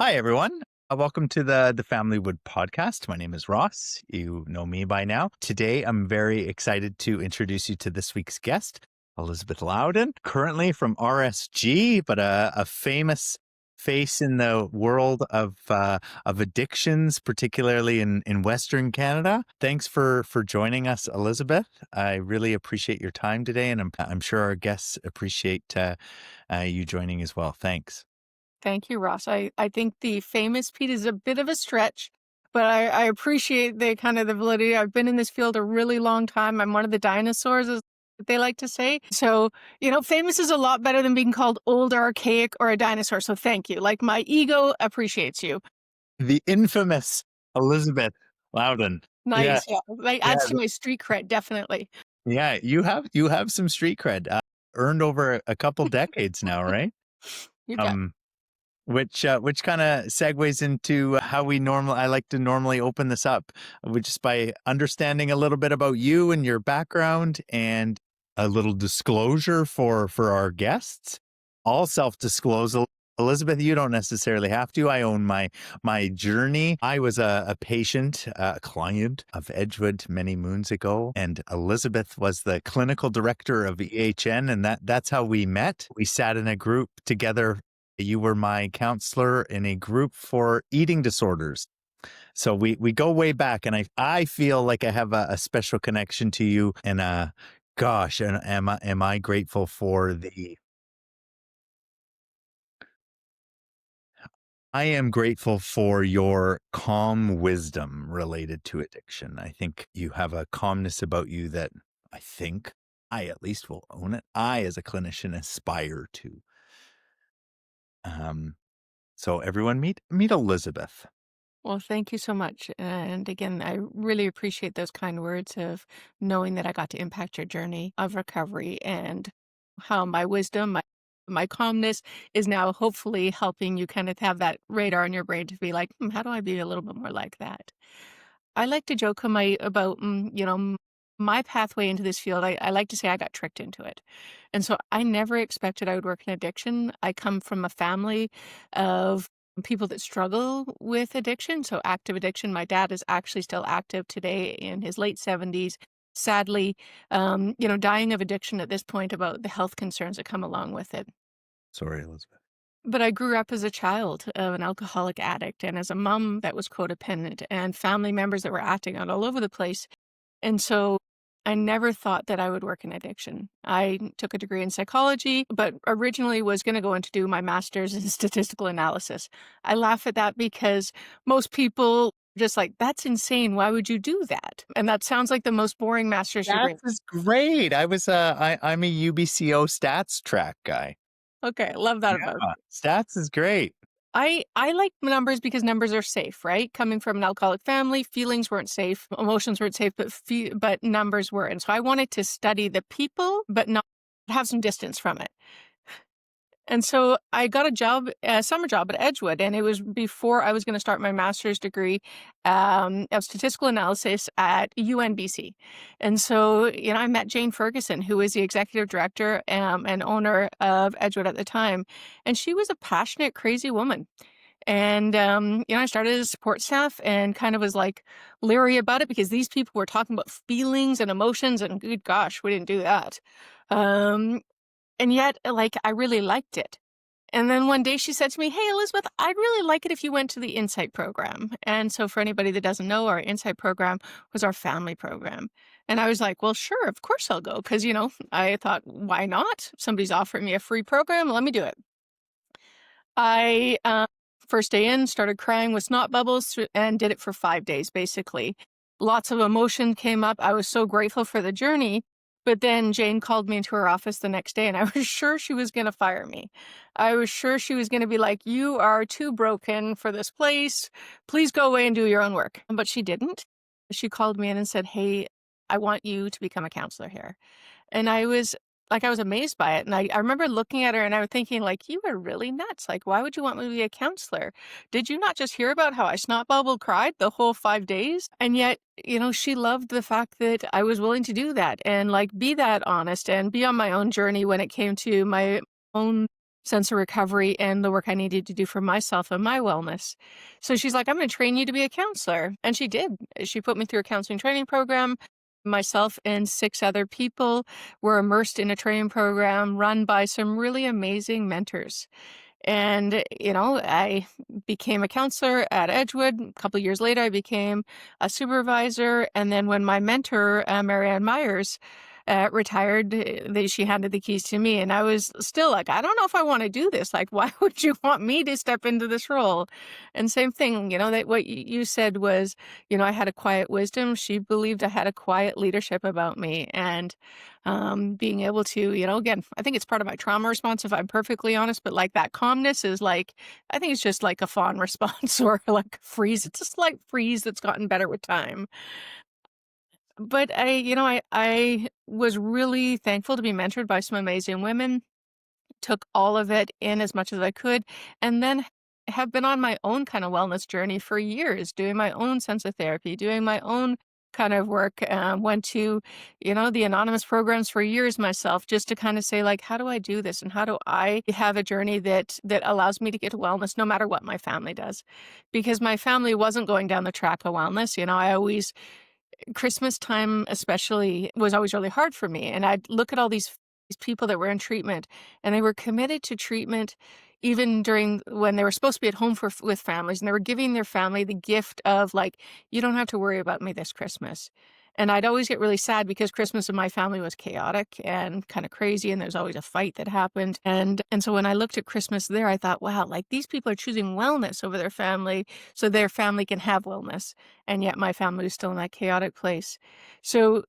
Hi, everyone. Welcome to the Familywood podcast. My name is Ross. You know me by now. Today, I'm very excited to introduce you to this week's guest, Elizabeth Loudon, currently from RSG, but a famous face in the world of addictions, particularly in Western Canada. Thanks for joining us, Elizabeth. I really appreciate your time today, and I'm sure our guests appreciate you joining as well. Thanks. Thank you, Ross. I think the famous Pete is a bit of a stretch, but I appreciate the kind of the validity. I've been in this field a really long time. I'm one of the dinosaurs, as they like to say. So, famous is a lot better than being called old or archaic or a dinosaur. So thank you. Like my ego appreciates you. The infamous Elizabeth Loudon. Yeah, Nice. Yeah. Like yeah, adds to my street cred, definitely. yeah. You have some street cred earned over a couple decades now, right? You bet. Um, which kind of segues into how I like to normally open this up, which is by understanding a little bit about you and your background and a little disclosure for our guests. All self-disclose. Elizabeth, you don't necessarily have to. I own my journey. I was a patient, a client of Edgewood many moons ago, and Elizabeth was the clinical director of EHN, and that's how we met. We sat in a group together. You were my counselor in a group for eating disorders. So we go way back, and I feel like I have a special connection to you. And gosh, and am I grateful for the I am grateful for your calm wisdom related to addiction. I think you have a calmness about you that I think I at least will own it. I, as a clinician, aspire to. Um, so everyone meet Elizabeth. Well, thank you so much. And again, I really appreciate those kind words of knowing that I got to impact your journey of recovery and how my wisdom, my calmness is now hopefully helping you kind of have that radar in your brain to be like, how do I be a little bit more like that? I like to joke on about, my pathway into this field. I like to say I got tricked into it. And so I never expected I would work in addiction. I come from a family of people that struggle with addiction. So active addiction. My dad is actually still active today in his late 70s. Sadly, dying of addiction at this point about the health concerns that come along with it. Sorry, Elizabeth. But I grew up as a child of an alcoholic addict and as a mom that was codependent and family members that were acting out all over the place. And so I never thought that I would work in addiction. I took a degree in psychology, but originally was going to go on to do my master's in statistical analysis. I laugh at that because most people just like, that's insane. Why would you do that? And that sounds like the most boring master's degree. Stats is great. I'm a UBCO stats track guy. Okay, love that about Yeah, stats is great. I like numbers because numbers are safe, right? Coming from an alcoholic family, feelings weren't safe, emotions weren't safe, but numbers were. And so I wanted to study the people, but not have some distance from it. And so I got a summer job at Edgewood, and it was before I was going to start my master's degree of statistical analysis at UNBC. And so, I met Jane Ferguson, who was the executive director and owner of Edgewood at the time. And she was a passionate, crazy woman. And, I started as support staff and kind of was like leery about it because these people were talking about feelings and emotions, and good gosh, we didn't do that. Um, and yet, like, I really liked it. And then one day she said to me, "Hey, Elizabeth, I'd really like it if you went to the Insight program." And so for anybody that doesn't know, our Insight program was our family program. And I was like, well, sure, of course I'll go. Cause, I thought, why not? Somebody's offering me a free program. Let me do it. I, first day in, started crying with snot bubbles and did it for 5 days, basically. Lots of emotion came up. I was so grateful for the journey. But then Jane called me into her office the next day, and I was sure she was going to fire me. I was sure she was going to be like, "You are too broken for this place. Please go away and do your own work." But she didn't. She called me in and said, "Hey, I want you to become a counselor here." And I was amazed by it. And I remember looking at her and I was thinking, like, you are really nuts. Like, why would you want me to be a counselor? Did you not just hear about how I snot bubble cried the whole 5 days? And yet, she loved the fact that I was willing to do that and like be that honest and be on my own journey when it came to my own sense of recovery and the work I needed to do for myself and my wellness. So she's like, I'm going to train you to be a counselor. And she did. She put me through a counseling training program. Myself and 6 other people were immersed in a training program run by some really amazing mentors. And, I became a counselor at Edgewood. A couple of years later, I became a supervisor. And then when my mentor, Marianne Myers, retired, she handed the keys to me. And I was still like, I don't know if I want to do this. Like, why would you want me to step into this role? And same thing, that what you said was, I had a quiet wisdom. She believed I had a quiet leadership about me. And being able to, again, I think it's part of my trauma response, if I'm perfectly honest, but like that calmness is like, I think it's just like a fawn response or like a freeze. It's a slight freeze that's gotten better with time. But I was really thankful to be mentored by some amazing women, took all of it in as much as I could, and then have been on my own kind of wellness journey for years, doing my own sense of therapy, doing my own kind of work. Went to, the anonymous programs for years myself, just to kind of say like, how do I do this, and how do I have a journey that allows me to get to wellness, no matter what my family does, because my family wasn't going down the track of wellness. I always Christmas time especially was always really hard for me, and I'd look at all these people that were in treatment, and they were committed to treatment even during when they were supposed to be at home with families, and they were giving their family the gift of like, "You don't have to worry about me this Christmas." And I'd always get really sad because Christmas in my family was chaotic and kind of crazy, and there's always a fight that happened. And so when I looked at Christmas there, I thought, wow, like these people are choosing wellness over their family so their family can have wellness. And yet my family was still in that chaotic place. So,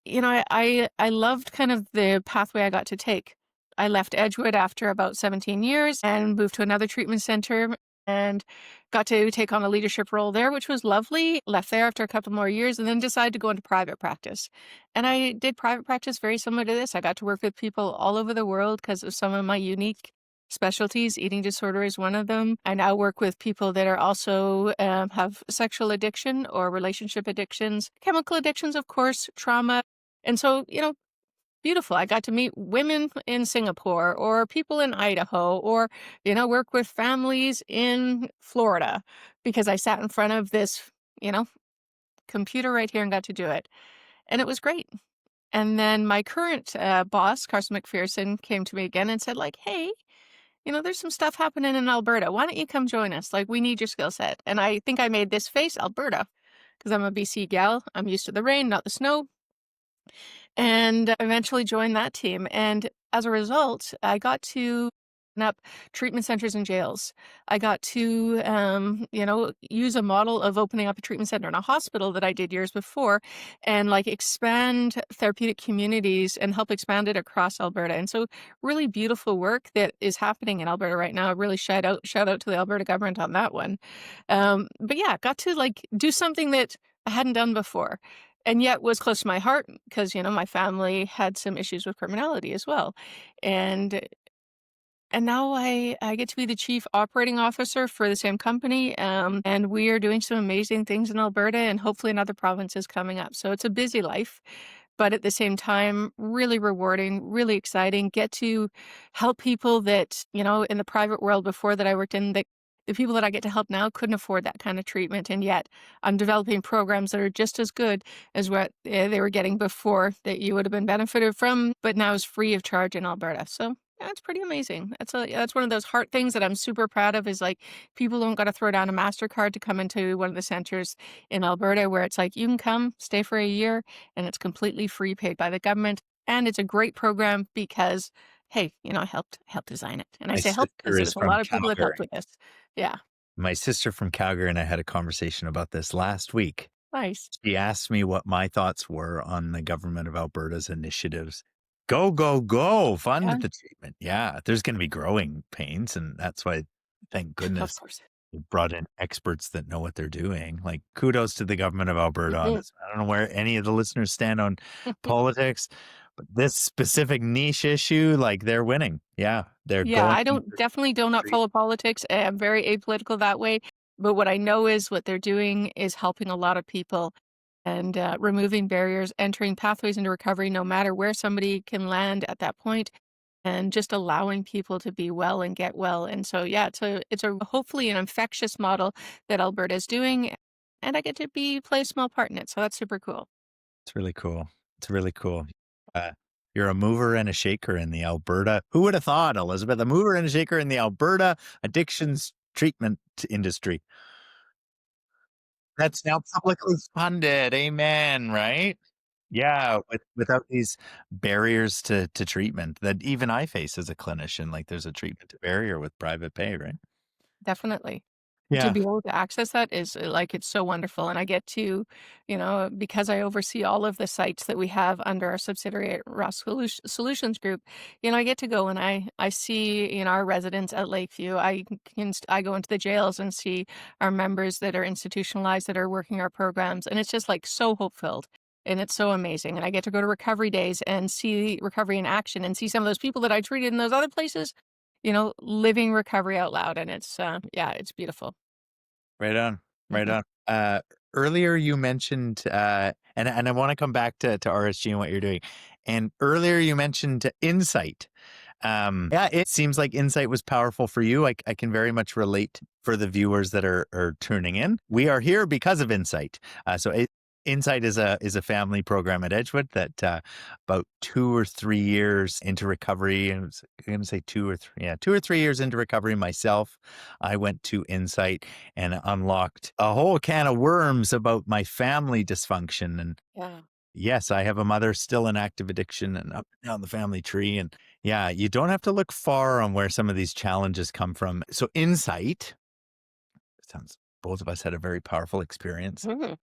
I loved kind of the pathway I got to take. I left Edgewood after about 17 years and moved to another treatment center and got to take on a leadership role there, which was lovely. Left there after a couple more years and then decided to go into private practice. And I did private practice very similar to this. I got to work with people all over the world because of some of my unique specialties. Eating disorder is one of them. I now work with people that are also have sexual addiction or relationship addictions, chemical addictions, of course, trauma. And so, beautiful. I got to meet women in Singapore or people in Idaho or, work with families in Florida because I sat in front of this, you know, computer right here and got to do it. And it was great. And then my current boss, Carson McPherson, came to me again and said, like, hey, there's some stuff happening in Alberta. Why don't you come join us? Like, we need your skill set. And I think I made this face, Alberta, because I'm a BC gal. I'm used to the rain, not the snow, and eventually joined that team. And as a result, I got to open up treatment centers and jails. I got to, use a model of opening up a treatment center in a hospital that I did years before and like expand therapeutic communities and help expand it across Alberta. And so really beautiful work that is happening in Alberta right now. I really shout out to the Alberta government on that one. But yeah, got to like do something that I hadn't done before and yet was close to my heart because, my family had some issues with criminality as well. And now I get to be the chief operating officer for the same company. And we are doing some amazing things in Alberta and hopefully in other provinces coming up. So it's a busy life, but at the same time, really rewarding, really exciting. Get to help people that, in the private world before that I worked in, that the people that I get to help now couldn't afford that kind of treatment. And yet I'm developing programs that are just as good as what they were getting before that you would have been benefited from, but now is free of charge in Alberta. So yeah, it's pretty amazing. That's one of those heart things that I'm super proud of is like people don't got to throw down a MasterCard to come into one of the centers in Alberta where it's like you can come, stay for a year, and it's completely free, paid by the government. And it's a great program because, hey, I helped design it. And I My say help because sister there is was a from lot of people that helped Calgary. with this. Yeah, My sister from Calgary and I had a conversation about this last week. nice. She asked me what my thoughts were on the government of Alberta's initiatives. Go, go, go, fund Yeah, the treatment. Yeah, there's going to be growing pains. And that's why, thank of goodness, course. they brought in experts that know what they're doing. Like, kudos to the government of Alberta on Mhm. this. I don't know where any of the listeners stand on politics, but this specific niche issue, like, they're winning. Yeah, they're Yeah, going I don't after definitely do not treat. follow politics. I'm very apolitical that way. But what I know is what they're doing is helping a lot of people and removing barriers, entering pathways into recovery, no matter where somebody can land at that point. and just allowing people to be well and get well. And so, yeah, it's a hopefully an infectious model that Alberta's doing, and I get to play a small part in it. So that's super cool. It's really cool. It's really cool. Uh, you're a mover and a shaker in the Alberta. Who would have thought, Elizabeth? A mover and a shaker in the Alberta addictions treatment industry. That's now publicly funded. Amen. Right? Yeah, without these barriers to treatment that even I face as a clinician, like there's a treatment barrier with private pay, right? Definitely. To Yeah. be able to access that is, like, it's so wonderful, and I get to, because I oversee all of the sites that we have under our subsidiary at Ross Solutions Group, I get to go and I see, our residents at Lakeview. I go into the jails and see our members that are institutionalized, that are working our programs, and it's just, like, so hope-filled, and it's so amazing, and I get to go to recovery days and see recovery in action and see some of those people that I treated in those other places, living recovery out loud, and yeah, it's beautiful. Right on. Right Mhm. on. Earlier you mentioned, and I want to come back to RSG and what you're doing. And earlier you mentioned insight. Yeah, it seems like insight was powerful for you. I can very much relate for the viewers that are tuning in. We are here because of insight. Insight is a family program at Edgewood that about 2 or 3 years into recovery, and I'm going to say 2 or 3, yeah, 2 or 3 years into recovery myself, I went to Insight and unlocked a whole can of worms about my family dysfunction. And Yeah. yes, I have a mother still in active addiction and up and down the family tree. And yeah, you don't have to look far on where some of these challenges come from. So, insight sounds both of us had a very powerful experience. Mhm.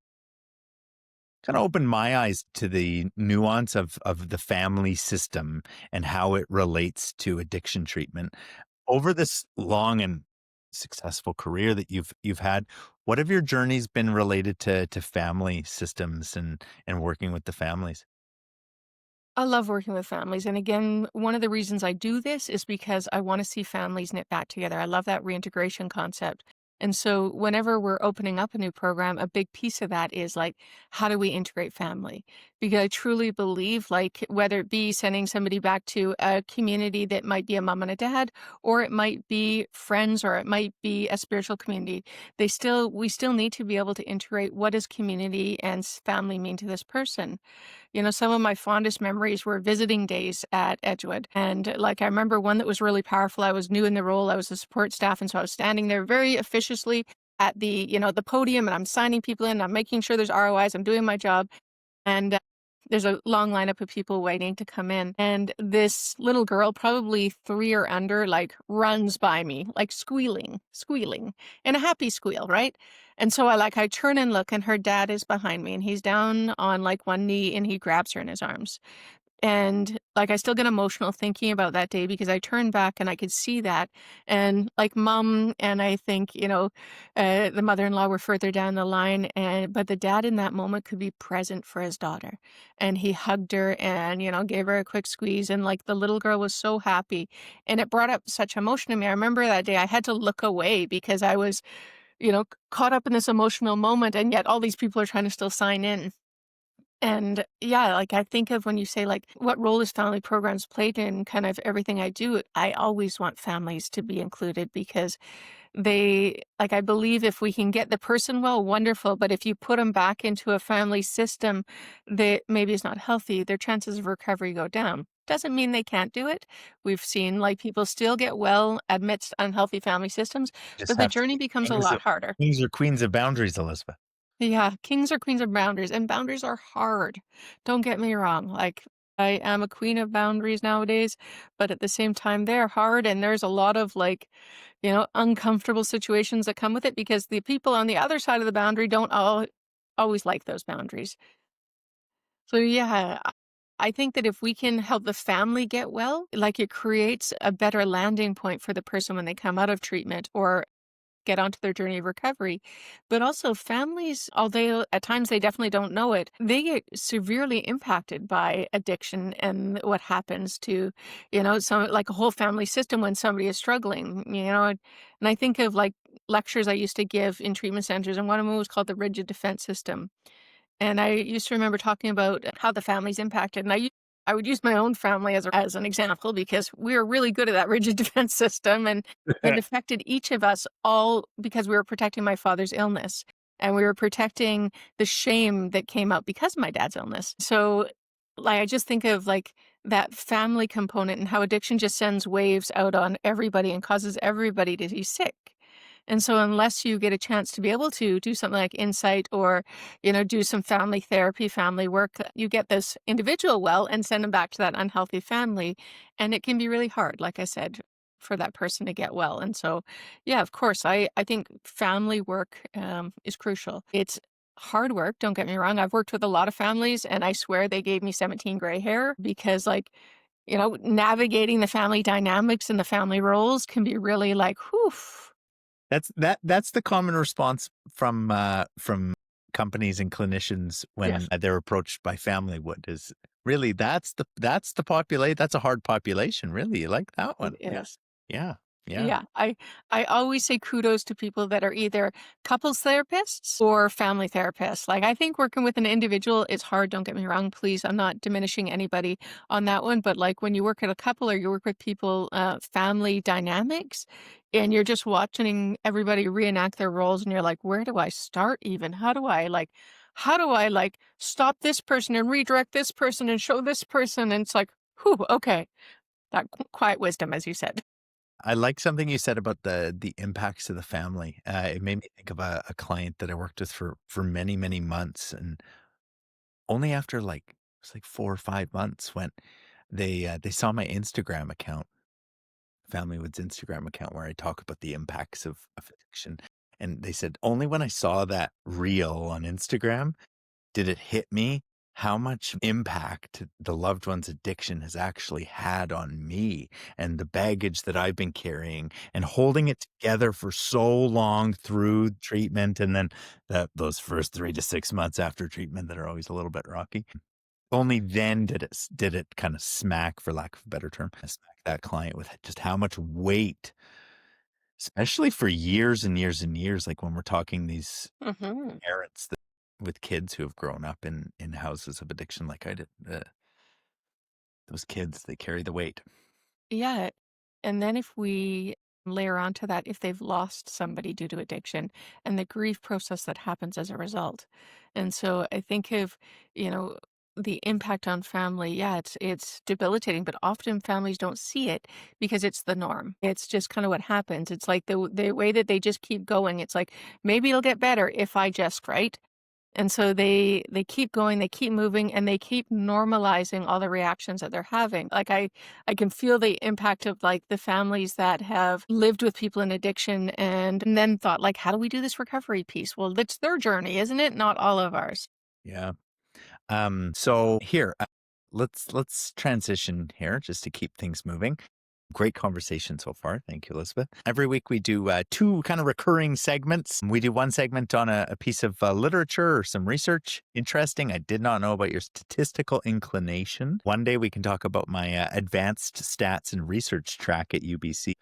Kind of opened my eyes to the nuance of the family system and how it relates to addiction treatment. Over this long and successful career that you've had, what have your journeys been related to family systems and working with the families? I love working with families, and again, one of the reasons I do this is because I wanna see families knit back together. I love that reintegration concept, and so whenever we're opening up a new program, a big piece of that is, like, how do we integrate family? Because I truly believe, like, whether it be sending somebody back to a community that might be a mom and a dad, or it might be friends, or it might be a spiritual community, we still need to be able to integrate what does community and family mean to this person. Some of my fondest memories were visiting days at Edgewood. And like, I remember one that was really powerful. I was new in the role. I was a support staff. And so I was standing there very officiously at the podium, and I'm signing people in. I'm making sure there's ROIs. I'm doing my job. And there's a long lineup of people waiting to come in. And this little girl, probably 3 or under, like, runs by me, like, squealing, and a happy squeal, right? And so I turn and look, and her dad is behind me, and he's down on, like, one knee, and he grabs her in his arms. And, like, I still get emotional thinking about that day because I turned back and I could see that. And, like, mom and I think, the mother-in-law were further down the line, but the dad in that moment could be present for his daughter. And he hugged her and, gave her a quick squeeze. And, like, the little girl was so happy. And it brought up such emotion to me. I remember that day I had to look away because I was, caught up in this emotional moment. And yet all these people are trying to still sign in. And yeah, like I think of when you say like what role has family programs played in kind of everything I do, I always want families to be included because I believe if we can get the person well, wonderful. But if you put them back into a family system that maybe is not healthy, their chances of recovery go down. Doesn't mean they can't do it. We've seen like people still get well amidst unhealthy family systems, Just but the have to journey be becomes a lot harder. kings or queens of boundaries, Elizabeth. Yeah, kings are queens of boundaries, and boundaries are hard. Don't get me wrong. Like, I am a queen of boundaries nowadays, but at the same time, they're hard, and there's a lot of like, uncomfortable situations that come with it because the people on the other side of the boundary don't always like those boundaries. So, yeah, I think that if we can help the family get well, like it creates a better landing point for the person when they come out of treatment or get onto their journey of recovery. But also families, although at times they definitely don't know it, they get severely impacted by addiction and what happens to, some like a whole family system when somebody is struggling, and I think of like lectures I used to give in treatment centers, and one of them was called the rigid defense system. And I used to remember talking about how the family's impacted. And I would use my own family as an example because we were really good at that rigid defense system, and it affected each of us all because we were protecting my father's illness, and we were protecting the shame that came out because of my dad's illness. So, like, I just think of like that family component and how addiction just sends waves out on everybody and causes everybody to be sick. And so unless you get a chance to be able to do something like insight or, do some family therapy, family work, you get this individual well and send them back to that unhealthy family. And it can be really hard, like I said, for that person to get well. And so, yeah, of course, I think family work is crucial. It's hard work, don't get me wrong. I've worked with a lot of families and I swear they gave me 17 gray hair because, like, navigating the family dynamics and the family roles can be really like, whew. That's the common response from companies and clinicians when Yes. they're approached by Familywood is really that's the populate that's a hard population, really. You like that It one. Yeah. is. Yeah. Yeah. Yeah, I always say kudos to people that are either couples therapists or family therapists. Like, I think working with an individual is hard, don't get me wrong, please. I'm not diminishing anybody on that one, but like when you work at a couple or you work with people, family dynamics, and you're just watching everybody reenact their roles and you're like, where do I start even? How do I stop this person and redirect this person and show this person? And it's like, whew, okay, that quiet wisdom, as you said. I like something you said about the impacts of the family. It made me think of a client that I worked with for many, many months, and only after it's like 4 or 5 months when they saw my Instagram account, Familywood's Instagram account, where I talk about the impacts of addiction, and they said only when I saw that reel on Instagram did it hit me how much impact the loved one's addiction has actually had on me and the baggage that I've been carrying and holding it together for so long through treatment. And then those first 3 to 6 months after treatment that are always a little bit rocky. Only then did it kind of smack, for lack of a better term, smack that client with just how much weight, especially for years and years and years, like when we're talking these Mhm. parents that with kids who have grown up in houses of addiction like I did, those kids, they carry the weight. Yeah. And then if we layer onto that, if they've lost somebody due to addiction and the grief process that happens as a result. And so I think of, you know, the impact on family, yeah, it's debilitating, but often families don't see it because it's the norm. It's just kind of what happens. It's like the way that they just keep going. It's like maybe it'll get better if I just, right? And so they keep going, they keep moving, and they keep normalizing all the reactions that they're having. Like, I can feel the impact of, like, the families that have lived with people in addiction and then thought, like, "How do we do this recovery piece?" Well, it's their journey, isn't it? Not all of ours. Yeah. So here, let's transition here just to keep things moving. Great conversation so far. Thank you, Elizabeth. Every week we do two kind of recurring segments. We do one segment on a piece of literature or some research. Interesting. I did not know about your statistical inclination. One day we can talk about my advanced stats and research track at UBC.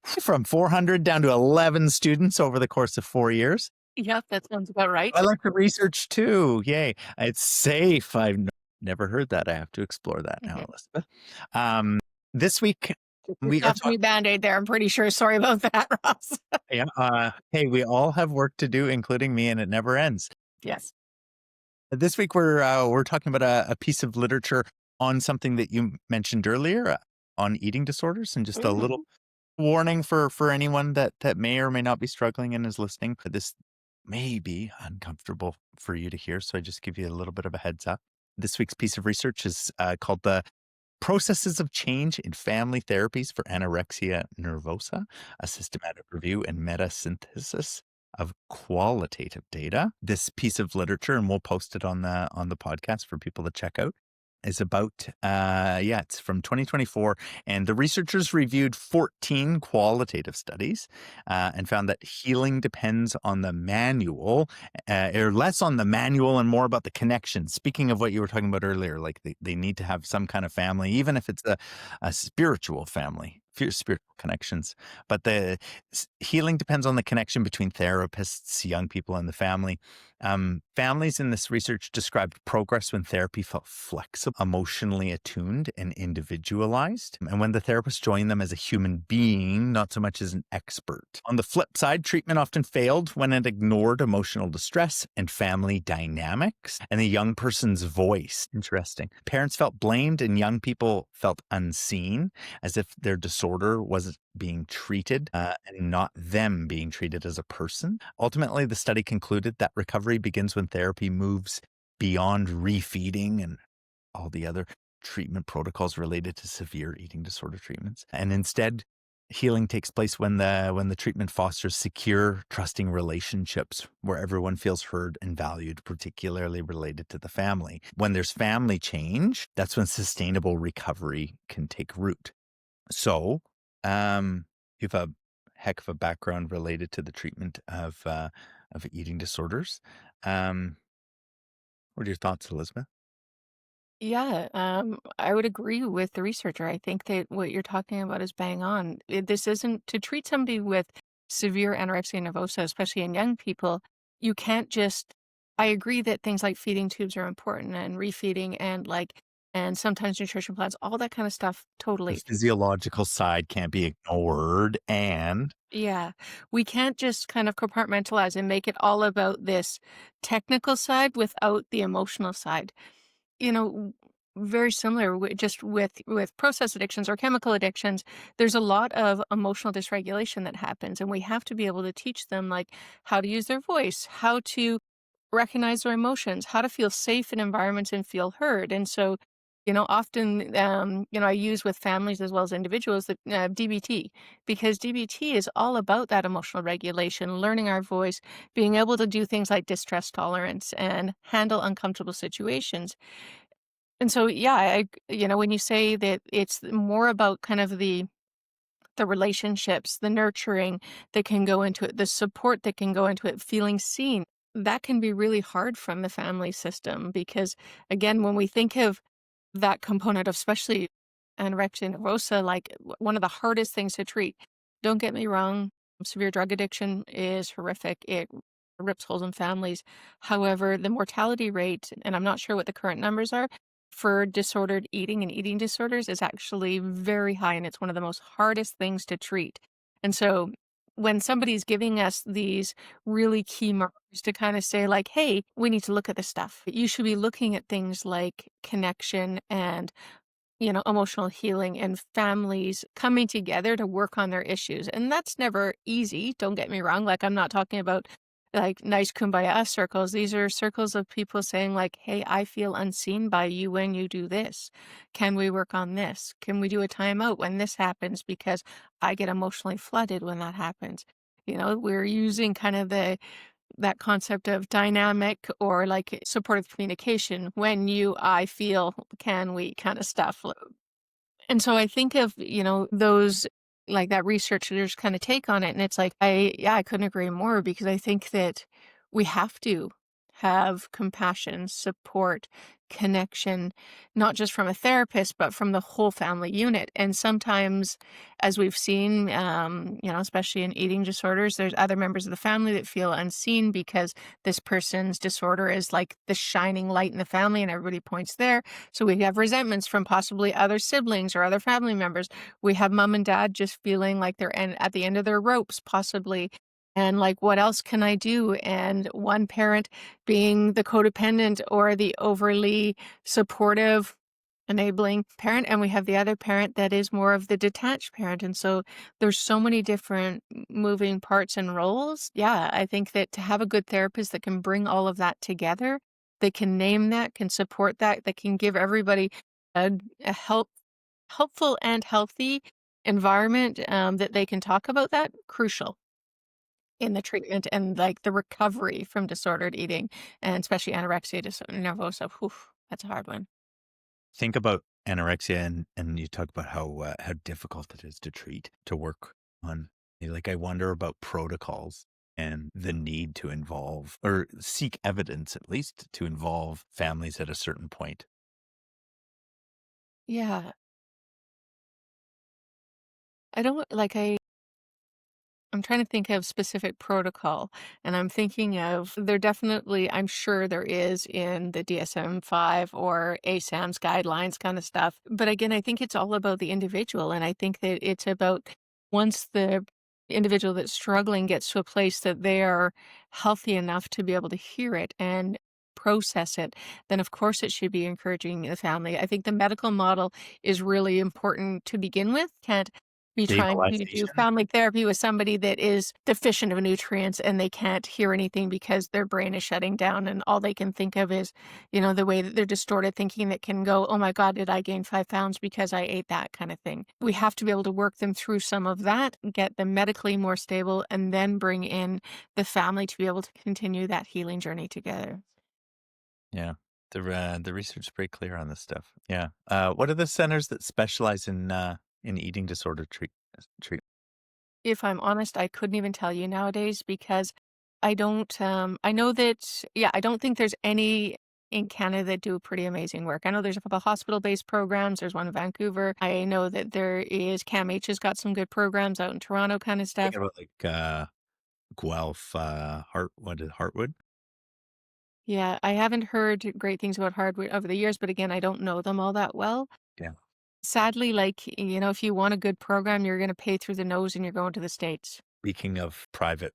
From 400 down to 11 students over the course of 4 years. Yep, that sounds about right. I like the research too. Yay. It's safe. Never heard that. I have to explore that now, Mhm. Elizabeth. This week, Just we are tapped me talking. Band-Aid there, I'm pretty sure. Sorry about that, Ross. Yeah, hey, we all have work to do, including me, and it never ends. Yes. This week, we're talking about a piece of literature on something that you mentioned earlier on eating disorders, and just a little Mhm. warning for anyone that may or may not be struggling and is listening. This may be uncomfortable for you to hear, so I just give you a little bit of a heads up. This week's piece of research is called the Processes of Change in Family Therapies for Anorexia Nervosa, a systematic review and meta-synthesis of qualitative data. This piece of literature, and we'll post it on the podcast for people to check out, is about it's from 2024, and the researchers reviewed 14 qualitative studies and found that healing depends on the manual, or less on the manual and more about the connection. Speaking of what you were talking about earlier, like they need to have some kind of family, even if it's a spiritual family spiritual connections. But the healing depends on the connection between therapists, young people, and the family. Families in this research described progress when therapy felt flexible, emotionally attuned, and individualized, and when the therapist joined them as a human being, not so much as an expert. On the flip side, treatment often failed when it ignored emotional distress and family dynamics and the young person's voice. Interesting. Parents felt blamed and young people felt unseen, as if their disorder was being treated and not them being treated as a person. Ultimately, the study concluded that recovery begins when therapy moves beyond refeeding and all the other treatment protocols related to severe eating disorder treatments. And instead, healing takes place when the treatment fosters secure, trusting relationships where everyone feels heard and valued, particularly related to the family. When there's family change, that's when sustainable recovery can take root. So, you have a heck of a background related to the treatment of eating disorders. Um, what are your thoughts, Elizabeth? Yeah, I would agree with the researcher. I think that what you're talking about is bang on. This isn't to treat somebody with severe anorexia nervosa, especially in young people. You can't just. I agree that things like feeding tubes are important and refeeding and sometimes nutrition plans, all that kind of stuff. The Totally. physiological side can't be ignored, and Yeah, we can't just kind of compartmentalize and make it all about this technical side without the emotional side. You know, very similar just with process addictions or chemical addictions, there's a lot of emotional dysregulation that happens, and we have to be able to teach them like how to use their voice, how to recognize their emotions, how to feel safe in environments and feel heard. And so, often, I use with families as well as individuals the DBT, because DBT is all about that emotional regulation, learning our voice, being able to do things like distress tolerance and handle uncomfortable situations. And so, yeah, when you say that it's more about kind of the relationships, the nurturing that can go into it, the support that can go into it, feeling seen, that can be really hard from the family system because, again, when we think of that component of especially anorexia nervosa, like one of the hardest things to treat. Don't get me wrong, severe drug addiction is horrific. It rips holes in families. However, the mortality rate, and I'm not sure what the current numbers are, for disordered eating and eating disorders is actually very high, and it's one of the most hardest things to treat. And so when somebody's giving us these really key markers to kind of say like, hey, we need to look at this stuff. You should be looking at things like connection and emotional healing and families coming together to work on their issues. And that's never easy. Don't get me wrong. Like, I'm not talking about like nice kumbaya circles. These are circles of people saying, like, hey, I feel unseen by you when you do this. Can we work on this? Can we do a timeout when this happens? Because I get emotionally flooded when that happens. We're using kind of that concept of dynamic or like supportive communication when I feel, can we kind of stuff. And so I think of, those like that researchers kind of take on it. And it's like, I couldn't agree more because I think that we have to have compassion, support, connection, not just from a therapist, but from the whole family unit. And sometimes, as we've seen, especially in eating disorders, there's other members of the family that feel unseen because this person's disorder is like the shining light in the family and everybody points there. So we have resentments from possibly other siblings or other family members. We have mom and dad just feeling like they're at the end of their ropes, possibly. And like, what else can I do? And one parent being the codependent or the overly supportive, enabling parent. And we have the other parent that is more of the detached parent. And so there's so many different moving parts and roles. Yeah, I think that to have a good therapist that can bring all of that together, they can name that, can support that, that can give everybody a helpful and healthy environment that they can talk about that, crucial in the treatment and like the recovery from disordered eating and especially anorexia nervosa. Whew, that's a hard one. think about anorexia, and you talk about how difficult it is to treat, to work on. Like, I wonder about protocols and the need to involve or seek evidence, at least, to involve families at a certain point. Yeah. I don't like I'm trying to think of specific protocol, and I'm thinking of there definitely I'm sure there is in the DSM-5 or ASAM's guidelines kind of stuff. But again, I think it's all about the individual, and I think that it's about once the individual that's struggling gets to a place that they are healthy enough to be able to hear it and process it, then of course it should be encouraging the family. I think the medical model is really important to begin with. Can't be trying to do Stabilization. family therapy with somebody that is deficient of nutrients and they can't hear anything because their brain is shutting down and all they can think of is, the way that they're distorted thinking that can go, oh my God, did I gain 5 pounds because I ate that kind of thing. We have to be able to work them through some of that, get them medically more stable, and then bring in the family to be able to continue that healing journey together. Yeah. The research is pretty clear on this stuff. Yeah. What are the centers that specialize in eating disorder treat? If I'm honest, I couldn't even tell you nowadays because I don't, I know that, yeah, I don't think there's any in Canada that do pretty amazing work. I know there's a couple hospital-based programs. There's one in Vancouver. I know that there is CAMH has got some good programs out in Toronto kind of stuff. Thinking about like Guelph, Heartwood? Yeah, I haven't heard great things about hardware over the years, but again, I don't know them all that well. Yeah. Sadly, like, if you want a good program, you're going to pay through the nose and you're going to the States. Speaking of private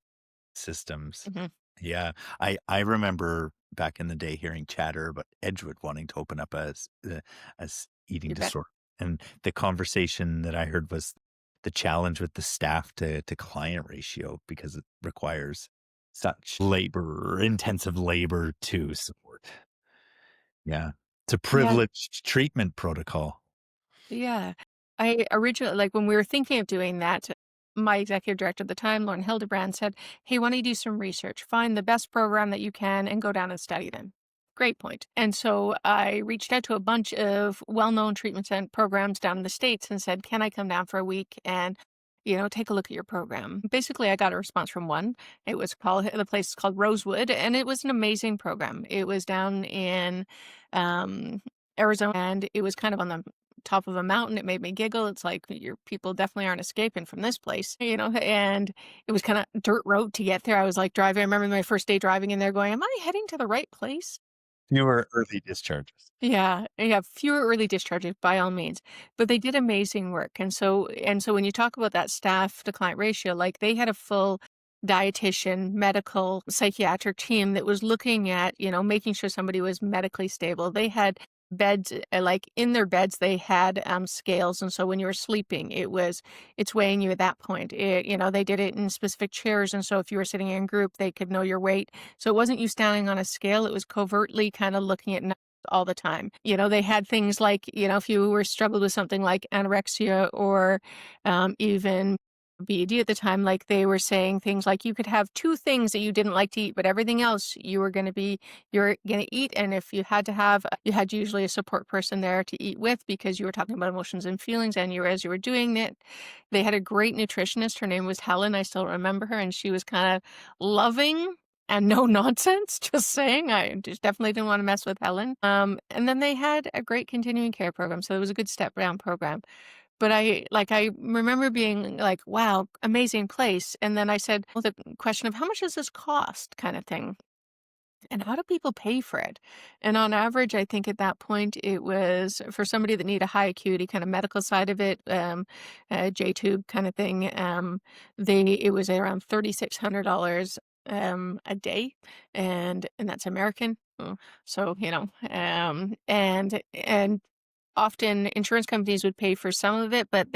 systems, Mhm. yeah, I remember back in the day hearing chatter about Edgewood wanting to open up as eating You bet. disorder, and the conversation that I heard was the challenge with the staff to client ratio because it requires such intensive labor to support. Yeah, it's a Yeah. privileged treatment protocol. Yeah. I originally like, when we were thinking of doing that, my executive director at the time, Lauren Hildebrand, said, "Hey, why don't you do some research? Find the best program that you can and go down and study them." Great point. And so I reached out to a bunch of well-known treatment and programs down in the States and said, "Can I come down for a week and, take a look at your program?" Basically, I got a response from one. The place is called Rosewood, and it was an amazing program. It was down in um, Arizona, and it was kind of on the top of a mountain. It made me giggle. It's like your people definitely aren't escaping from this place, and it was kind of dirt road to get there. I was like driving. I remember my first day driving in there going, am I heading to the right place? Fewer early discharges. Yeah, fewer early discharges by all means, but they did amazing work. And so when you talk about that staff to client ratio, like they had a full dietitian, medical, psychiatric team that was looking at, making sure somebody was medically stable. They had beds, like in their beds, they had scales. And so when you were sleeping, it's weighing you at that point. They did it in specific chairs. And so if you were sitting in group, they could know your weight. So it wasn't you standing on a scale, it was covertly kind of looking at all the time. They had things like, if you were struggled with something like anorexia or even BED at the time, like they were saying things like you could have two things that you didn't like to eat, but everything else you're going to eat. And if you had to have, you had usually a support person there to eat with because you were talking about emotions and feelings. And as you were doing it, they had a great nutritionist. Her name was Helen. I still remember her. And she was kind of loving and no nonsense, just saying. I just definitely didn't want to mess with Helen. And then they had a great continuing care program. So it was a good step down program. But I remember being like, wow, amazing place. And then I said, well, the question of how much does this cost kind of thing. And how do people pay for it? And on average, I think at that point it was for somebody that need a high acuity kind of medical side of it, J tube kind of thing. It was around $3,600 a day, and that's American. So and often insurance companies would pay for some of it, but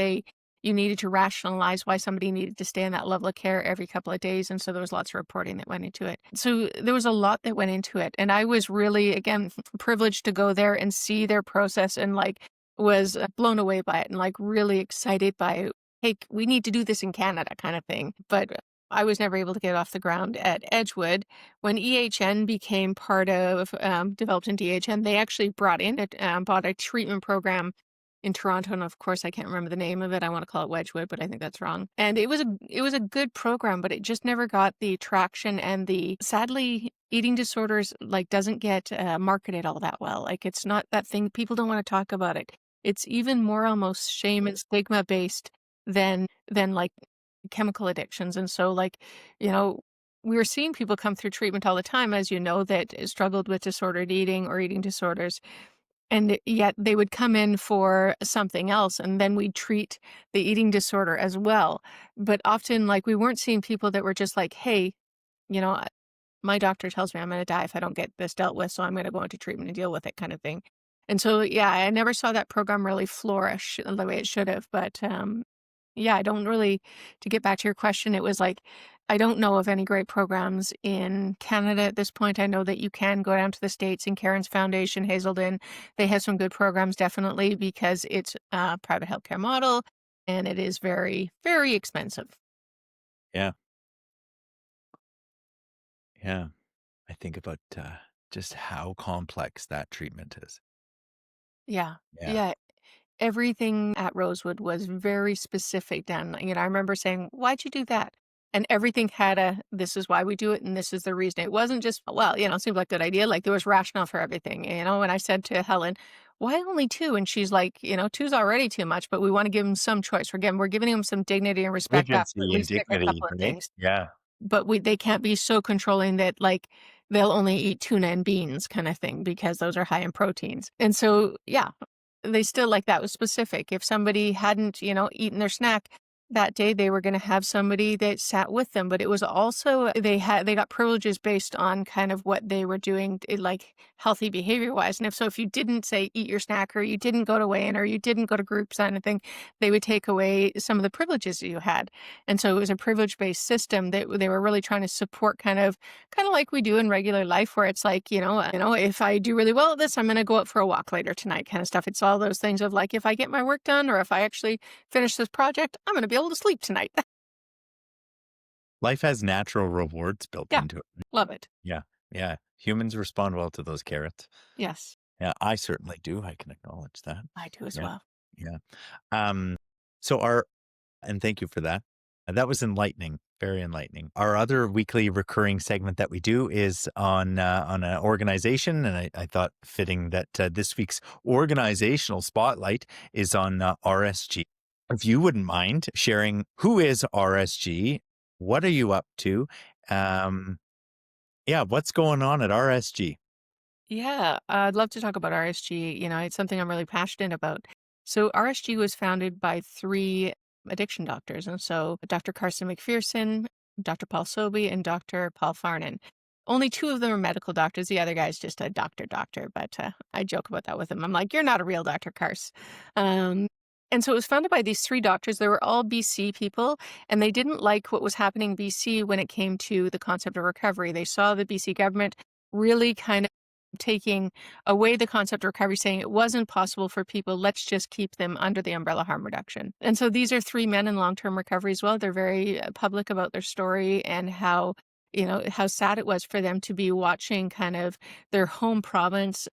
you needed to rationalize why somebody needed to stay in that level of care every couple of days, and so there was lots of reporting that went into it. So there was a lot that went into it, and I was really, again, privileged to go there and see their process and, like, was blown away by it and, like, really excited by, "Hey, we need to do this in Canada," kind of thing, but I was never able to get off the ground at Edgewood. When EHN became part of, developed into EHN, they actually bought a treatment program in Toronto, and of course, I can't remember the name of it. I want to call it Wedgwood, but I think that's wrong. And it was a good program, but it just never got the traction and sadly, eating disorders, like, doesn't get, marketed all that well. Like, it's not that thing, people don't wanna talk about it. It's even more almost shame and stigma based than like chemical addictions. And so like, you know, we were seeing people come through treatment all the time, as you know, that struggled with disordered eating or eating disorders. And yet they would come in for something else, and then we'd treat the eating disorder as well. But often, like, we weren't seeing people that were just like, hey, you know, my doctor tells me I'm going to die if I don't get this dealt with, so I'm going to go into treatment and deal with it, kind of thing. And so, yeah, I never saw that program really flourish the way it should have. But yeah, I don't really, to get back to your question, it was like, I don't know of any great programs in Canada at this point. I know that you can go down to the States and Karen's Foundation, Hazelden. They have some good programs, definitely, because it's a private healthcare model and it is very, very expensive. Yeah. Yeah. I think about just how complex that treatment is. Yeah. Yeah. Yeah. Everything at Rosewood was very specific done. You know, I remember saying, "Why'd you do that?" And everything had a, "This is why we do it, and this is the reason." It wasn't just, "Well, you know, it seemed like a good idea." Like, there was rationale for everything, you know? And I said to Helen, "Why only 2?" And she's like, "You know, two's already too much, but we wanna give give them some choice. We're giving them some dignity and respect after at Urgency and least getting a dignity, couple of right? things." Yeah. But they can't be so controlling that, like, they'll only eat tuna and beans kinda thing because those are high in proteins. And so, yeah, they still like, that was specific. If somebody hadn't, you know, eaten their snack that day, they were gonna have somebody that sat with them, but it was also they got privileges based on kind of what they were doing, like, healthy behavior-wise. And if you didn't, say, eat your snack, or you didn't go to weigh-in, or you didn't go to groups or anything, they would take away some of the privileges that you had. And so it was a privilege-based system that they were really trying to support, kind of like we do in regular life, where it's like, if I do really well at this, I'm gonna go out for a walk later tonight, kind of stuff. It's all those things of like, if I get my work done, or if I actually finish this project, I'm gonna be able to sleep tonight. Life has natural rewards built Yeah, into it. love it. Yeah. Yeah. Humans respond well to those carrots. Yes, Yeah. I certainly do. I can acknowledge that. I do as Yeah. well. Yeah. Um, so our and thank you for that. That was enlightening, very enlightening. Our other weekly recurring segment that we do is on an organization, and I thought fitting that this week's organizational spotlight is on RSG. If you wouldn't mind sharing, who is RSG? What are you up to? Um, yeah, what's going on at RSG? Yeah, I'd love to talk about RSG. You know, it's something I'm really passionate about. So RSG was founded by 3 addiction doctors. And so Dr. Carson McPherson, Dr. Paul Sobey, and Dr. Paul Farnan. Only 2 of them are medical doctors. The other guy's just a doctor, but I joke about that with him. I'm like, "You're not a real Dr. Cars." Um, and so it was founded by these 3 doctors. They were all BC people, and they didn't like what was happening in BC when it came to the concept of recovery. They saw the BC government really kind of taking away the concept of recovery, saying it wasn't possible for people, let's just keep them under the umbrella harm reduction. And so these are 3 men in long-term recovery as well. They're very public about their story and how, how sad it was for them to be watching kind of their home province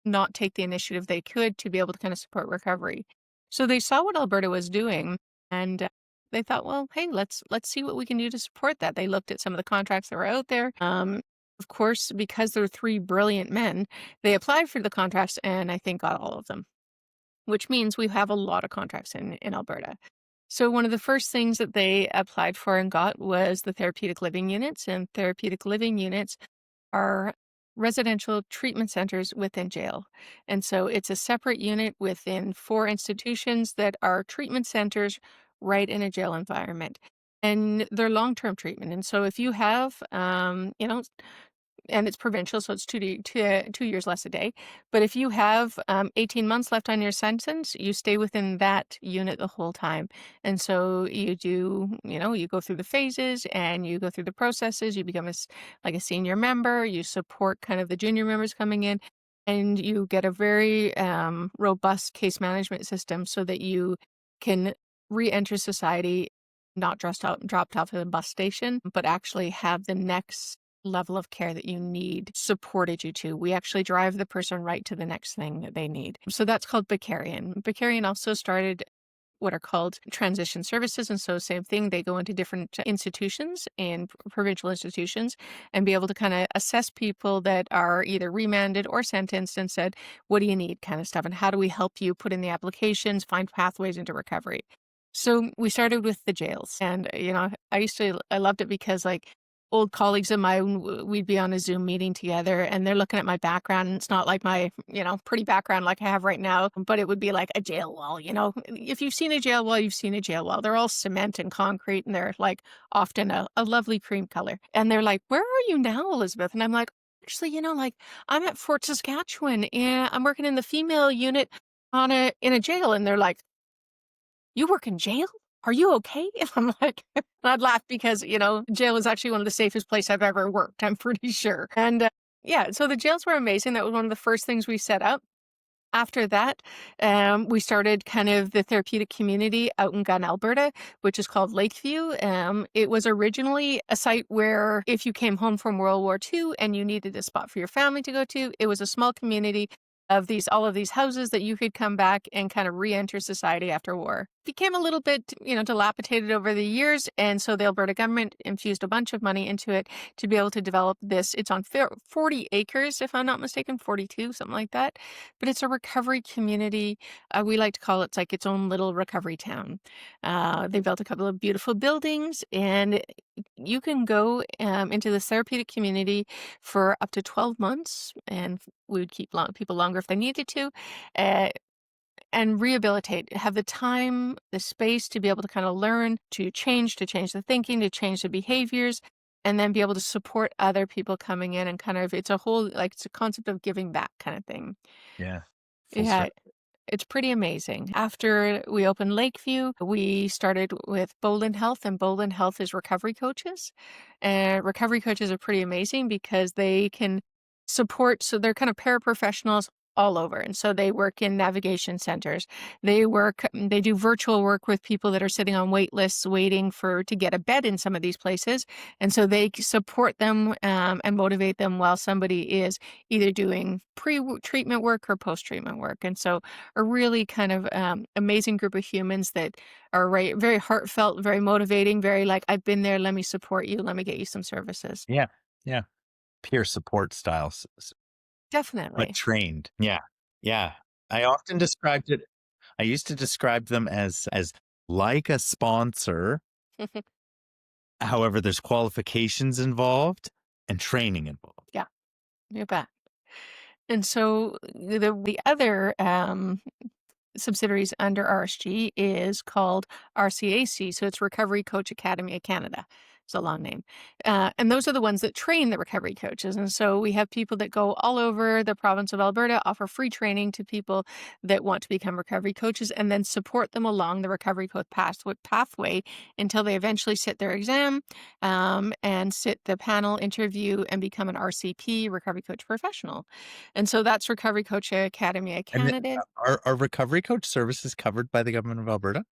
not take the initiative they could to be able to kind of support recovery. So they saw what Alberta was doing, and they thought, well, hey, let's see what we can do to support that. They looked at some of the contracts that were out there. Of course, because they're 3 brilliant men, they applied for the contracts and I think got all of them, which means we have a lot of contracts in Alberta. So one of the first things that they applied for and got was the therapeutic living units, and therapeutic living units are residential treatment centers within jail. And so it's a separate unit within 4 institutions that are treatment centers right in a jail environment. And they're long-term treatment. And so if you have, and it's provincial, so it's 2 years less a day. But if you have 18 months left on your sentence, you stay within that unit the whole time. And so you do, you go through the phases and you go through the processes. You become like a senior member. You support kind of the junior members coming in, and you get a very robust case management system so that you can re-enter society, not just dropped off at the bus station, but actually have the next level of care that you need supported you to. We actually drive the person right to the next thing that they need. So that's called Becarian. Becarian also started what are called transition services. And so same thing, they go into different institutions and provincial institutions and be able to kind of assess people that are either remanded or sentenced and said, what do you need kind of stuff? And how do we help you put in the applications, find pathways into recovery? So we started with the jails, and I loved it because like old colleagues of mine, we'd be on a Zoom meeting together, and they're looking at my background. And it's not like my pretty background like I have right now, but it would be like a jail wall. If you've seen a jail wall, you've seen a jail wall. They're all cement and concrete, and they're like often a lovely cream color. And they're like, "Where are you now, Elizabeth?" And I'm like, "Actually, like I'm at Fort Saskatchewan, and I'm working in the female unit in a jail." And they're like, "You work in jail? Are you okay?" And I'm like, and I'd laugh because, jail is actually one of the safest places I've ever worked, I'm pretty sure. And yeah, so the jails were amazing. That was one of the first things we set up. After that, we started kind of the therapeutic community out in Gun, Alberta, which is called Lakeview. It was originally a site where if you came home from World War II and you needed a spot for your family to go to, it was a small community of all of these houses that you could come back and kind of re-enter society after war. Became a little bit, dilapidated over the years, and so the Alberta government infused a bunch of money into it to be able to develop this. It's on 40 acres, if I'm not mistaken, 42, something like that. But it's a recovery community. We like to call it's like its own little recovery town. They built a couple of beautiful buildings, and you can go into the therapeutic community for up to 12 months, and we would keep people longer if they needed to, uh, and rehabilitate, have the time, the space to be able to kind of learn, to change the thinking, to change the behaviors, and then be able to support other people coming in and kind of, it's a concept of giving back kind of thing. Yeah. Full Yeah, circle. it's pretty amazing. After we opened Lakeview, we started with Loudon Health, and Loudon Health is recovery coaches. And recovery coaches are pretty amazing because they can support, so they're kind of paraprofessionals all over. And so they work in navigation centers. They do virtual work with people that are sitting on wait lists waiting to get a bed in some of these places. And so they support them and motivate them while somebody is either doing pre-treatment work or post-treatment work. And so a really kind of amazing group of humans that are very heartfelt, very motivating, very like, I've been there, let me support you, let me get you some services. Yeah. Yeah. Peer support styles, but Definitely. trained. Yeah. Yeah. I often described it, I used to describe them as like a sponsor. However, there's qualifications involved and training involved. Yeah, you bet. And so the other subsidiaries under RSG is called RCAC. So it's Recovery Coach Academy of Canada. It's a long name. And those are the ones that train the recovery coaches. And so we have people that go all over the province of Alberta, offer free training to people that want to become recovery coaches, and then support them along the recovery coach pathway until they eventually sit their exam and sit the panel interview and become an RCP, recovery coach professional. And so that's Recovery Coach Academy of And Canada. are recovery coach services covered by the government of Alberta?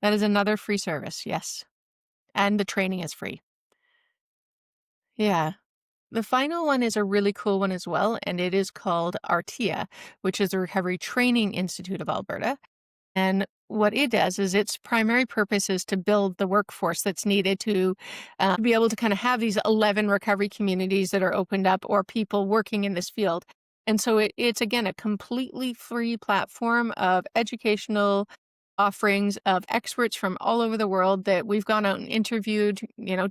That is another free service, yes, and the training is free. Yeah. The final one is a really cool one as well, and it is called RTIA, which is the Recovery Training Institute of Alberta. And what it does is its primary purpose is to build the workforce that's needed to be able to kind of have these 11 recovery communities that are opened up or people working in this field. And so it's, again, a completely free platform of educational offerings of experts from all over the world that we've gone out and interviewed,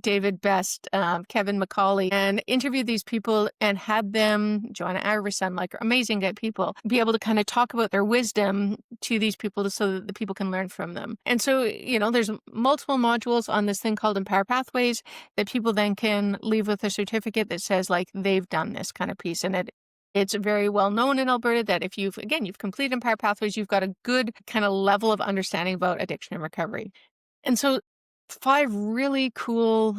David Best, Kevin McCauley, and interviewed these people and had them, Joanna Iverson, like amazing good people, be able to kind of talk about their wisdom to these people so that the people can learn from them. And so, there's multiple modules on this thing called Empower Pathways that people then can leave with a certificate that says like they've done this kind of piece. And it's very well known in Alberta that if you've completed Empower Pathways, you've got a good kind of level of understanding about addiction and recovery. And so 5 really cool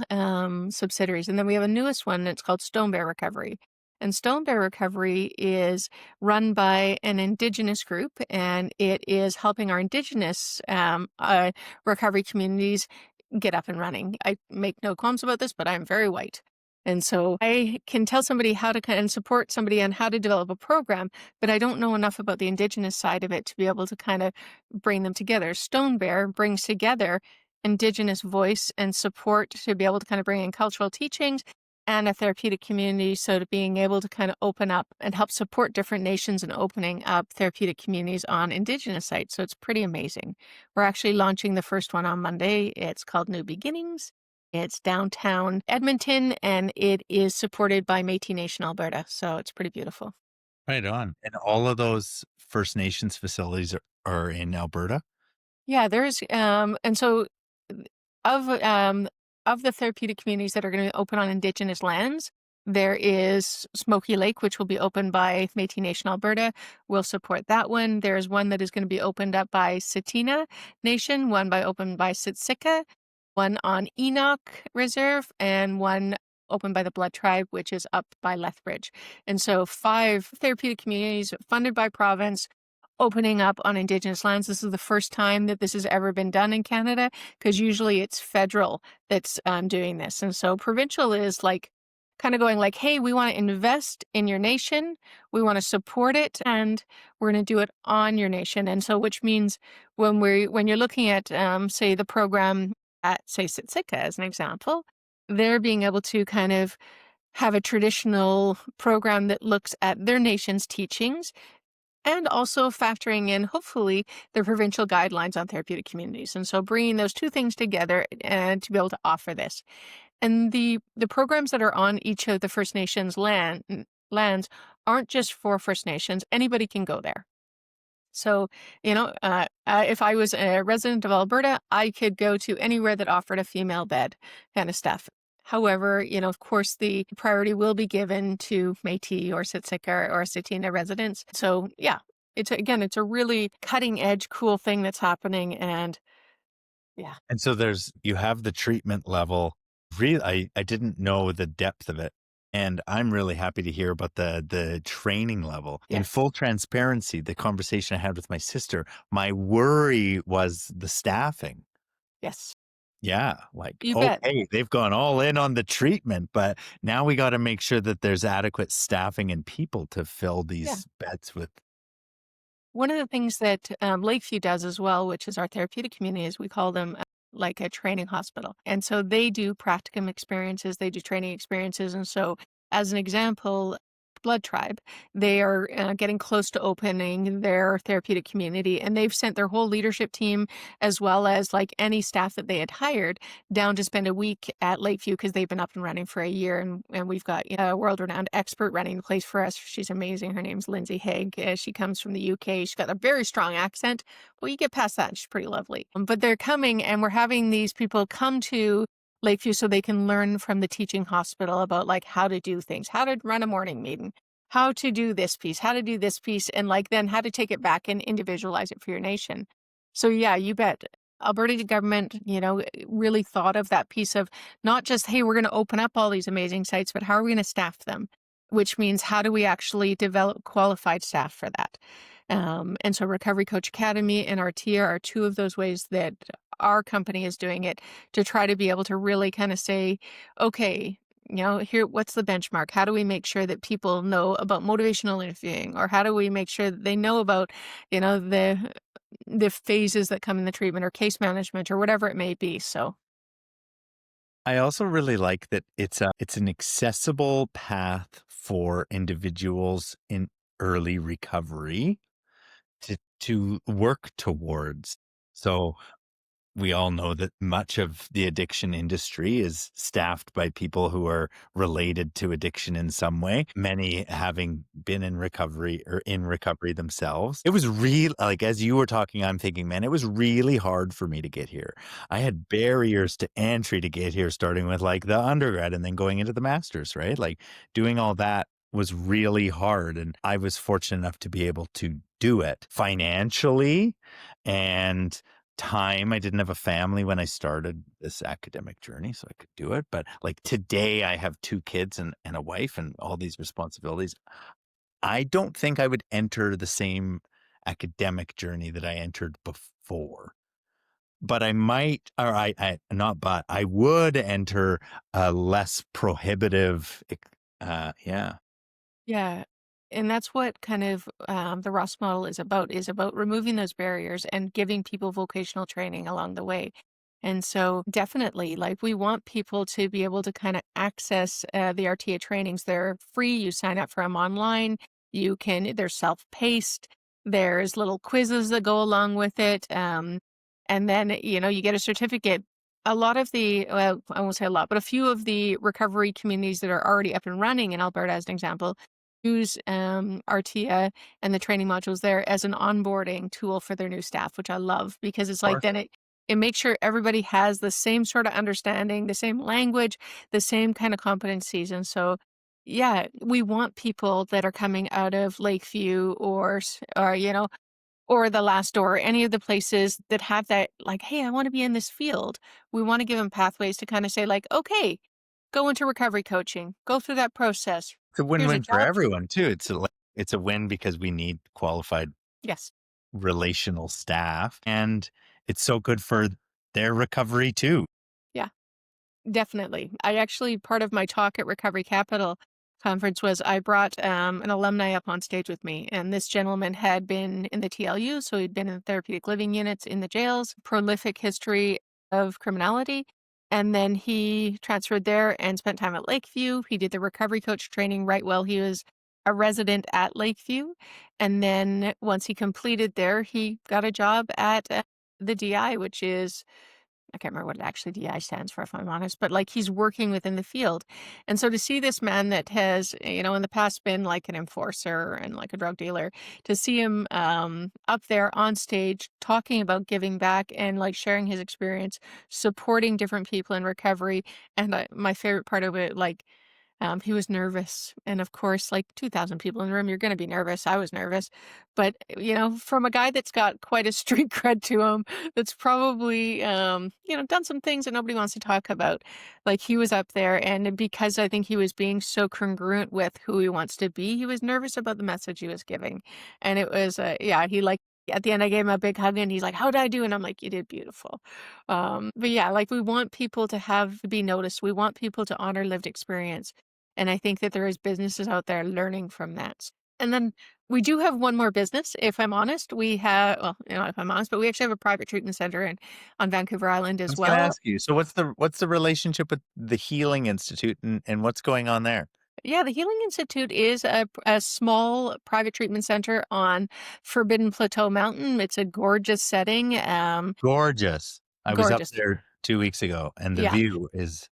subsidiaries. And then we have a newest one that's called Stone Bear Recovery. And Stone Bear Recovery is run by an Indigenous group, and it is helping our Indigenous recovery communities get up and running. I make no qualms about this, but I'm very white. And so I can tell somebody how to kind of support somebody on how to develop a program, but I don't know enough about the Indigenous side of it to be able to kind of bring them together. Stone Bear brings together Indigenous voice and support to be able to kind of bring in cultural teachings and a therapeutic community. So to being able to kind of open up and help support different nations and opening up therapeutic communities on Indigenous sites. So it's pretty amazing. We're actually launching the first one on Monday. It's called New Beginnings. It's downtown Edmonton, and it is supported by Métis Nation Alberta. So it's pretty beautiful. Right on. And all of those First Nations facilities are in Alberta? Yeah, there's and so of um of the therapeutic communities that are going to open on Indigenous lands, there is Smoky Lake, which will be opened by Métis Nation Alberta. We'll support that one. There's one that is going to be opened up by Tsuut'ina Nation, one opened by Siksika, one on Enoch Reserve, and one opened by the Blood Tribe, which is up by Lethbridge. And so 5 therapeutic communities funded by province opening up on Indigenous lands. This is the first time that this has ever been done in Canada, because usually it's federal that's doing this. And so provincial is like kind of going like, hey, we want to invest in your nation, we want to support it, and we're going to do it on your nation. And so which means when you're looking at say the program at say Siksika as an example, they're being able to kind of have a traditional program that looks at their nation's teachings and also factoring in, hopefully, the provincial guidelines on therapeutic communities. And so bringing those two things together and to be able to offer this. And the programs that are on each of the First Nations lands aren't just for First Nations. Anybody can go there. So, if I was a resident of Alberta, I could go to anywhere that offered a female bed kind of stuff. However, of course, the priority will be given to Métis or Siksika or Tsuut'ina residents. So, yeah, it's a really cutting edge, cool thing that's happening. And yeah, And so you have the treatment level. Really, I didn't know the depth of it. And I'm really happy to hear about the training level. In yes, full transparency, the conversation I had with my sister, my worry was the staffing. yes, Yeah, like, you bet. okay, they've gone all in on the treatment, but now we got to make sure that there's adequate staffing and people to fill Yeah. these beds with. One of the things that Lakeview does as well, which is our therapeutic community, is we call them like a training hospital. And so they do practicum experiences, they do training experiences. And so, as an example, Blood Tribe, they are getting close to opening their therapeutic community, and they've sent their whole leadership team, as well as like any staff that they had hired, down to spend a week at Lakeview because they've been up and running for a year. And we've got a world renowned expert running the place for us. She's amazing. Her name's Lindsay Haig. She comes from the UK. She's got a very strong accent. Well, you get past that, and she's pretty lovely. But they're coming, and we're having these people come to Lakeview so they can learn from the teaching hospital about like how to do things, how to run a morning meeting, how to do this piece, how to do this piece, and like then how to take it back and individualize it for your nation. So yeah, you bet. Alberta government, really thought of that piece of not just, hey, we're going to open up all these amazing sites, but how are we going to staff them? Which means how do we actually develop qualified staff for that? And so Recovery Coach Academy and Artia are two of those ways that our company is doing it to try to be able to really kind of say, okay, here, what's the benchmark? How do we make sure that people know about motivational interviewing, or how do we make sure that they know about, the phases that come in the treatment or case management or whatever it may be. So I also really like that it's an accessible path for individuals in early recovery to work towards. So we all know that much of the addiction industry is staffed by people who are related to addiction in some way, many having been in recovery or in recovery themselves. It was real, like as you were talking, I'm thinking, man, it was really hard for me to get here. I had barriers to entry to get here, starting with like the undergrad and then going into the master's, right? Like doing all that was really hard. And I was fortunate enough to be able to do it financially and time. I didn't have a family when I started this academic journey, so I could do it. But like today, I have 2 kids and a wife and all these responsibilities. I don't think I would enter the same academic journey that I entered before. But I might, or not, but I would enter a less prohibitive, yeah. yeah. And that's what kind of the Ross model is about removing those barriers and giving people vocational training along the way. And so definitely, like we want people to be able to kind of access the RTA trainings. They're free. You sign up for them online. They're self-paced. There's little quizzes that go along with it. And then, you get a certificate. A lot of well, I won't say a lot, but a few of the recovery communities that are already up and running in Alberta, as an example, use RTA and the training modules there as an onboarding tool for their new staff, which I love because it's like Or then it makes sure everybody has the same sort of understanding, the same language, the same kind of competencies. And so, yeah, we want people that are coming out of Lakeview or the last door, any of the places that have that, like, hey, I want to be in this field. We want to give them pathways to kind of say, like, okay, go into recovery coaching, go through that process. it's a Here's a win-win for job. everyone too. It's a win because we need qualified Yes. relational staff, and it's so good for their recovery too. Yeah. Definitely. I actually part of my talk at Recovery Capital conference was I brought an alumni up on stage with me, and this gentleman had been in the TLU, so he'd been in therapeutic living units in the jails, prolific history of criminality, and then he transferred there and spent time at Lakeview. He did the recovery coach training right while he was a resident at Lakeview, and then once he completed there, he got a job at the DI, which is I can't remember what actually DI stands for, if I'm honest, but like he's working within the field. And so to see this man that has, in the past been like an enforcer and like a drug dealer, to see him up there on stage talking about giving back and like sharing his experience, supporting different people in recovery. And my favorite part of it, like, he was nervous. And of course, like 2,000 people in the room, you're going to be nervous. I was nervous. But, from a guy that's got quite a street cred to him, that's probably, done some things that nobody wants to talk about. Like he was up there. And because I think he was being so congruent with who he wants to be, he was nervous about the message he was giving. And it was, he like, at the end, I gave him a big hug and he's like, how did I do? And I'm like, you did beautiful. But yeah, like we want people to be noticed. We want people to honor lived experience. And I think that there is businesses out there learning from that. And then we do have one more business, if I'm honest. We have, well, if I'm honest, but we actually have a private treatment center on Vancouver Island I as was going to well. ask you. So what's the relationship with the Healing Institute, and what's going on there? Yeah, the Healing Institute is a small private treatment center on Forbidden Plateau Mountain. It's a gorgeous setting. Gorgeous. I was up Gorgeous. there 2 weeks ago, and the Yeah. view is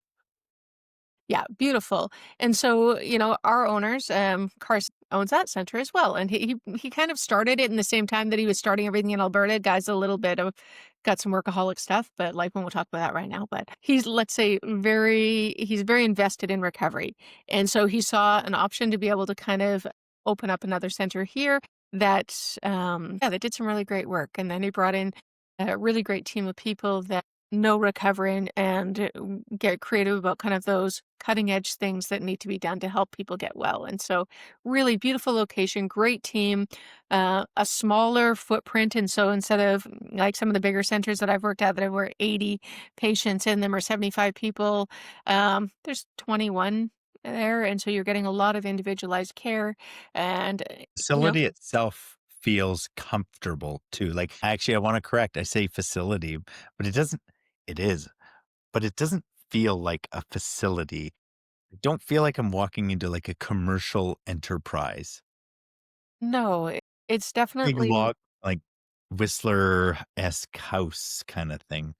Yeah, beautiful. And so, our owners, Carson owns that center as well. And he kind of started it in the same time that he was starting everything in Alberta. Guy's a little bit of got some workaholic stuff, but like when we'll talk about that right now. But he's, let's say, he's very invested in recovery. And so he saw an option to be able to kind of open up another center here that did some really great work. And then he brought in a really great team of people that know recovery and get creative about kind of those cutting edge things that need to be done to help people get well. And so, really beautiful location, great team, a smaller footprint. And so, instead of like some of the bigger centers that I've worked at that have were 80 patients in them or 75 people, there's 21 there. And so, you're getting a lot of individualized care. And, facility itself feels comfortable too. Like, actually, I want to correct. I say facility, but it doesn't. It is, but it doesn't feel like a facility. I don't feel like I'm walking into like a commercial enterprise. no, it's Big definitely. log, like Whistler-esque house kind of thing.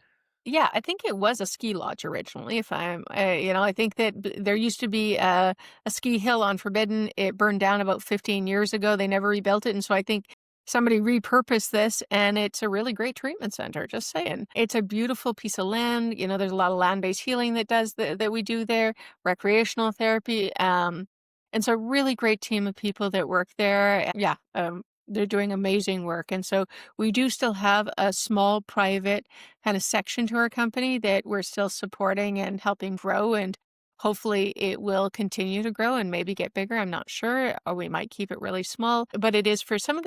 Yeah, I think it was a ski lodge originally. If I'm, I think that there used to be a ski hill on Forbidden. It burned down about 15 years ago. They never rebuilt it. And so I think somebody repurposed this and it's a really great treatment center. Just saying. It's a beautiful piece of land. There's a lot of land based healing that we do there, recreational therapy. And so, really great team of people that work there. Yeah. They're doing amazing work. And so we do still have a small private kind of section to our company that we're still supporting and helping grow. And hopefully it will continue to grow and maybe get bigger. I'm not sure. Or we might keep it really small. But it is for some of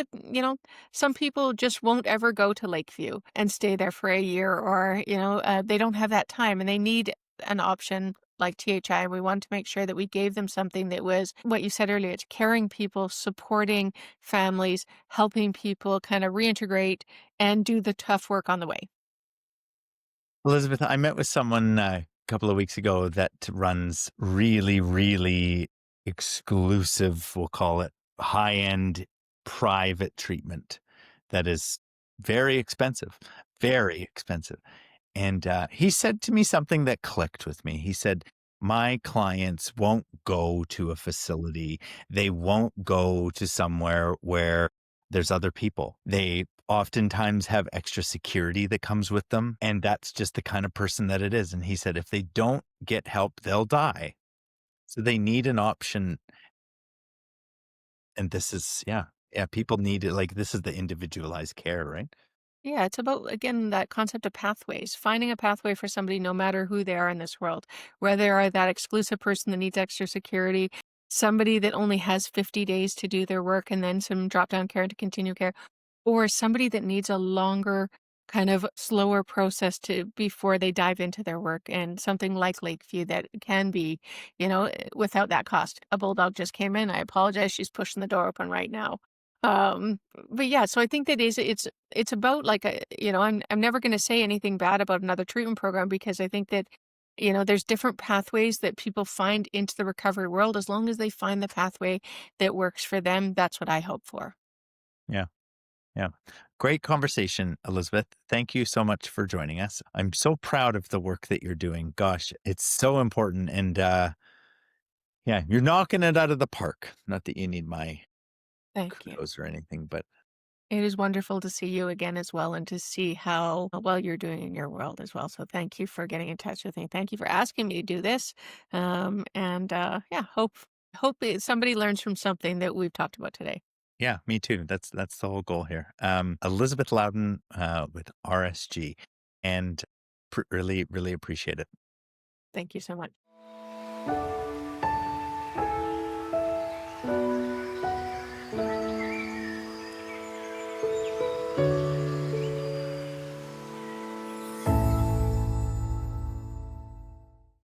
some people just won't ever go to Lakeview and stay there for a year or, they don't have that time and they need an option like THI. We wanted to make sure that we gave them something that was what you said earlier. It's caring people, supporting families, helping people kind of reintegrate and do the tough work on the way. Elizabeth, I met with someone a couple of weeks ago that runs really, really exclusive, we'll call it high end private treatment that is very expensive, very expensive. And he said to me something that clicked with me. He said, my clients won't go to a facility. They won't go to somewhere where there's other people. They oftentimes have extra security that comes with them. And that's just the kind of person that it is. And he said, if they don't get help, they'll die. So they need an option. And this is, yeah, yeah, people need it. Like, this is the individualized care, right? Yeah, it's about, again, that concept of pathways, finding a pathway for somebody no matter who they are in this world, whether they are that exclusive person that needs extra security, somebody that only has 50 days to do their work and then some drop down care to continue care, or somebody that needs a longer, kind of slower process to before they dive into their work, and something like Lakeview that can be, without that cost. A bulldog just came in. I apologize. She's pushing the door open right now. Um, but yeah, so I think that it's about like I'm never going to say anything bad about another treatment program because I think that there's different pathways that people find into the recovery world. As long as they find the pathway that works for them, that's what I hope for. Yeah. Yeah. Great conversation, Elizabeth. Thank you so much for joining us. I'm so proud of the work that you're doing. Gosh, it's so important. And yeah, you're knocking it out of the park. Not that you need my Thank you. kudos or anything, but It is wonderful to see you again as well and to see how well you're doing in your world as well. So thank you for getting in touch with me. Thank you for asking me to do this. Yeah, somebody learns from something that we've talked about today. yeah, me too. That's the whole goal here. Elizabeth Loudon with RSG, and really, really appreciate it. Thank you so much.